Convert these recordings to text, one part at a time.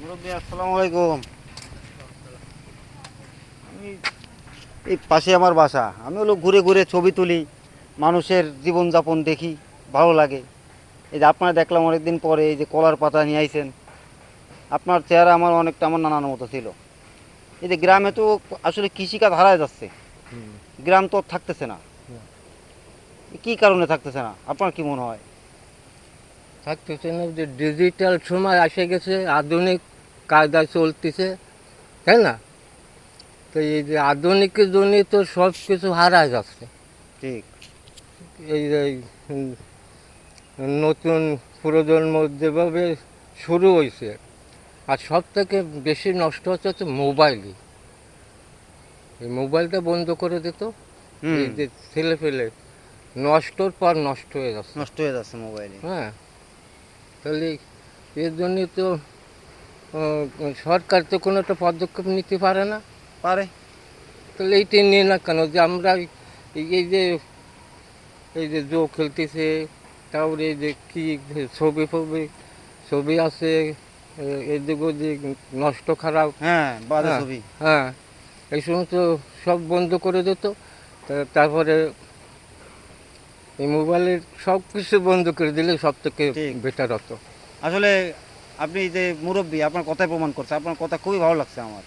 মুরব্বী আসসালামু আলাইকুম। আমি এই পাশে আমার বাসা, আমি হলো ঘুরে ঘুরে ছবি তুলি, মানুষের জীবনযাপন দেখি, ভালো লাগে। এই যে আপনারা দেখলাম অনেকদিন পরে এই যে কলার পাতা নিয়ে আইছেন, আপনার চেহারা আমার অনেকটা আমার নানার মতো ছিল। এই যে গ্রামে তো আসলে কৃষিকাজ হারায় যাচ্ছে, হুম, গ্রাম তো আর থাকতেছে না। হুম। কি কারণে থাকতেছে না আপনার কি মনে হয়? থাকতেছে না যে ডিজিটাল সময় এসে গেছে, আধুনিক কায়দায় চলতেছে, তাই না? তো এই যে আধুনিকের জন্যই তো সব কিছু হারায় যাচ্ছে। ঠিক। এই যে উম, নতুন প্রজন্ম যেভাবে শুরু হয়েছে, আর সব থেকে বেশি নষ্ট হচ্ছে মোবাইলই। এই মোবাইলটা বন্ধ করে দিত, হুম। এই যে ছেলে ফেলে নষ্টর পর নষ্ট হয়ে যাচ্ছে। নষ্ট হয়ে যাচ্ছে মোবাইলে। হ্যাঁ, তাহলে এর জন্যই তো সরকার তো কোনো একটা পদক্ষেপ নিতে পারে না। পারে। তাহলে এইটা নিয়ে না কেন যে আমরা এই যে জো খেলতেছে, তারপরে এই যে কি ছবি ফবি ছবি আছে, এদিক ওদিক নষ্ট খারাপ। হ্যাঁ, বাজে হ্যাঁ, ছবি। হ্যাঁ, এই সমস্ত সব বন্ধ করে দিত। তারপরে এই মোবাইলের সব কিছু বন্ধ করে দিলে সব থেকে ঠিক। বেটার হতো। আসলে আপনি যে মুরব্বী, আপনার কথাই প্রমাণ করছে, আপনার কথা খুবই ভালো লাগছে আমার।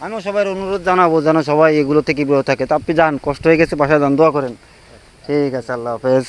আমিও সবার অনুরোধ জানাবো যেন সবাই এগুলো থেকে বিরত থাকে। তো আপনি যান, কষ্ট হয়ে গেছে, বাসায় যান, দোয়া করেন। ঠিক আছে, আল্লাহ হাফেজ।